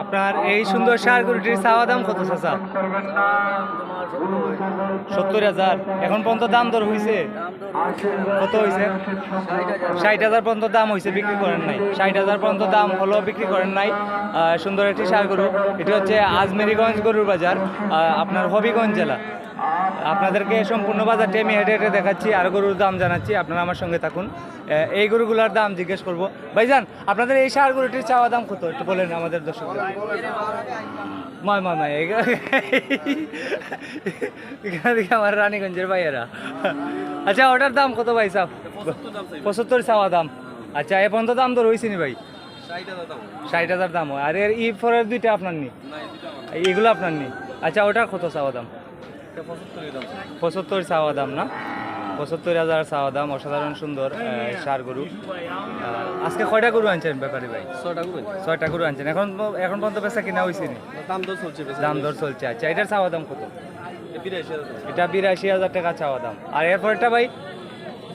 আপনার এই সুন্দর ষাঁড় গরুটির চাওয়া দাম কত চাচা? 70,000। এখন পর্যন্ত দাম দর হয়েছে কত হয়েছে? 60,000 পর্যন্ত দাম হয়েছে, বিক্রি করেন নাই। 60,000 পর্যন্ত দাম হলো, বিক্রি করেন নাই। সুন্দর একটি ষাঁড় গরু। এটি হচ্ছে আজমেরিগঞ্জ গরুর বাজার, আপনার হবিগঞ্জ জেলা। আপনাদেরকে সম্পূর্ণ বাজারটি আমি হেঁটে হেঁটে দেখাচ্ছি, আর গরুর দাম জানাচ্ছি। আপনারা আমার সঙ্গে থাকুন, এই গরুগুলোর দাম জিজ্ঞেস করবো। ভাইজান, আপনাদের এই ষাঁড় গরুটির চাওয়া দাম কত একটু বলেন আমাদের দর্শকদের। এখানে দেখি আমার রানীগঞ্জের ভাইয়েরা। আচ্ছা, ওটার দাম কত ভাই সাহেব? 75 চাওয়া দাম। আচ্ছা, এ পর্যন্ত দাম তো রয়েছে নি ভাই? 60,000 দাম হয়। আর এর ই ফোরের দুইটা আপনার নি? এগুলো আপনার নি? আচ্ছা, ওটার কত চাওয়া দাম? 75 চাওয়া দাম না? 75,000 চাওয়া দাম। অসাধারণ সুন্দর ষাঁড় গরু। আজকে কয়টা গরু আনছেন ব্যাপারী ভাই? 6টা গরু আনছেন। এখন পর্যন্ত বেচা কিনা হয়েছে নি? দাম দর চলছে। আচ্ছা, এটার চাওয়া দাম কত? এটা 82,000 টাকা চাওয়া দাম। আর এরপরটা ভাই?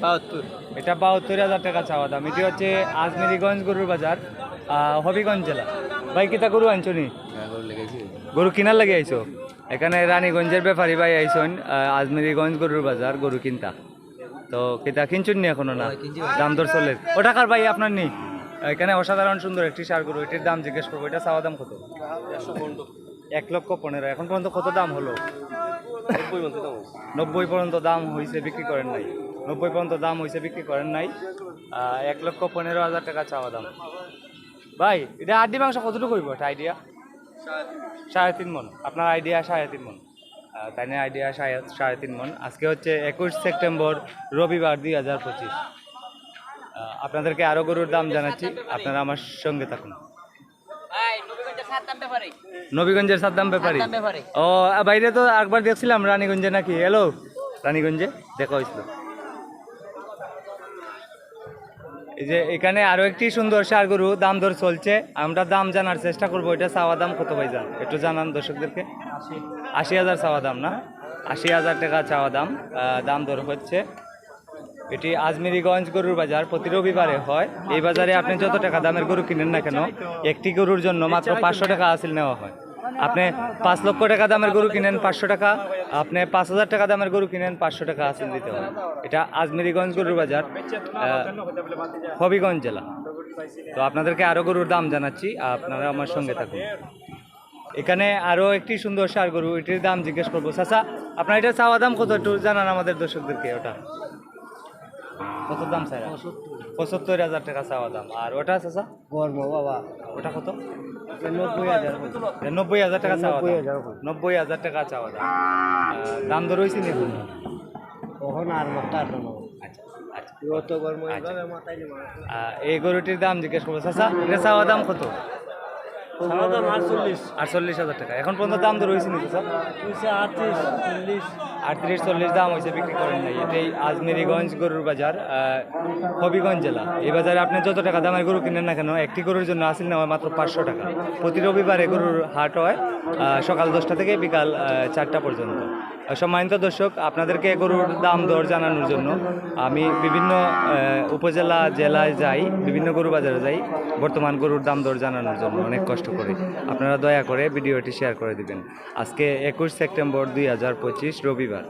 72। এটা 72,000 টাকা চাওয়া দাম। এটি হচ্ছে আজমেরিগঞ্জ গরুর বাজার, হবিগঞ্জ জেলা। ভাই, কিতা গরু আনছো নি? গরু কিনার লাগে আইছো? এখানে রানীগঞ্জের ব্যাপারী ভাই আইসন আজমেরিগঞ্জ গরুর বাজার গরু কিনতা। তো কিতা কিনছুন নি এখনো? না, দাম দর চলে। ও টাকার ভাই আপনার নি? এখানে অসাধারণ সুন্দর একটি ষাঁড় গরু, এটির দাম জিজ্ঞেস করবো। এটা চাওয়া দাম কত? 1,15,000। এখন পর্যন্ত কত দাম হলো? 90 পর্যন্ত দাম হয়েছে, বিক্রি করেন নাই। 90 পর্যন্ত দাম হয়েছে, বিক্রি করেন নাই। 1,15,000 টাকা চাওয়া দাম। ভাই, এটা আড্ডি মাংস কতটুকু হইব একটা আইডিয়া? 3.5 মন। আপনার আইডিয়া 3.5 মন? তাই না, আইডিয়া 3.5 মন। আজকে হচ্ছে 21 সেপ্টেম্বর, রবিবার, 2025। আপনাদেরকে আরও গরুর দাম জানাচ্ছি, আপনারা আমার সঙ্গে থাকুন। নবীগঞ্জের সাদ্দাম ব্যাপারী? ও, বাইরে তো একবার দেখছিলাম রানীগঞ্জে নাকি? এলো রানীগঞ্জে দেখা হয়েছিল। এই যে এখানে আরো একটি সুন্দর ষাঁড় গরু, দাম দর চলছে। আমরা দাম জানার চেষ্টা করবো। এটা চাওয়া দাম কত ভাই জান? একটু জানান দর্শকদেরকে। 80,000 চাওয়া দাম না? 80,000 টাকা চাওয়া দাম। দাম দর হচ্ছে। এটি আজমেরিগঞ্জ গরুর বাজার, প্রতি রবিবারে হয়। এই বাজারে আপনি যত টাকা দামের গরু কিনেন না কেন, একটি গরুর জন্য মাত্র 500 টাকা হাসিল নেওয়া হয়। আপনি 5 লক্ষ টাকা দামের গরু কিনেন 500 টাকা, আপনি 5,000 টাকা দামের গরু কিনেন 500 টাকা হাসিল দিতে হয়। এটা আজমেরিগঞ্জ গরুর বাজার, হবিগঞ্জ জেলা। তো আপনাদেরকে আরও গরুর দাম জানাচ্ছি, আপনারা আমার সঙ্গে থাকুন। এখানে আরও একটি সুন্দর ষাঁড় গরু, এটির দাম জিজ্ঞেস করবো। চাচা, আপনার এটা চাওয়া দাম কত একটু জানান আমাদের দর্শকদেরকে। ওটা কত দাম চাই? 75,000 টাকা চাওয়া দাম। আর ওটা চাচা? বাবা, ওটা কত? 90,000। 90,000 টাকা চাওয়া দাম। 90,000 টাকা চাওয়া দাম। দাম দর হয়েছে নি এখন? আর এই গরুটির দাম জিজ্ঞেস করবো। চাচা, এটা চাওয়া দাম কত? 48,000 টাকা। এখন পর্যন্ত দাম দর হয়েছে নি চাচা? 38-40 দাম হয়েছে, বিক্রি করেন নাই। এটাই আজমেরিগঞ্জ গরুর বাজার, হবিগঞ্জ জেলা। এই বাজারে আপনি যত টাকা দামের গরু কিনেন না কেন, একটি গরুর জন্য হাসিল নেওয়া মাত্র 500 টাকা। প্রতি রবিবারে গরুর হাট হয় সকাল 10টা থেকে বিকাল 4টা পর্যন্ত। সম্মানিত দর্শক, আপনাদেরকে গরুর দাম দর জানানোর জন্য আমি বিভিন্ন উপজেলা, জেলায় যাই, বিভিন্ন গরু বাজারে যাই বর্তমান গরুর দাম দর জানানোর জন্য অনেক কষ্ট করে। আপনারা দয়া করে ভিডিওটি শেয়ার করে দিবেন। আজকে 21 সেপ্টেম্বর 2025 রবিবার।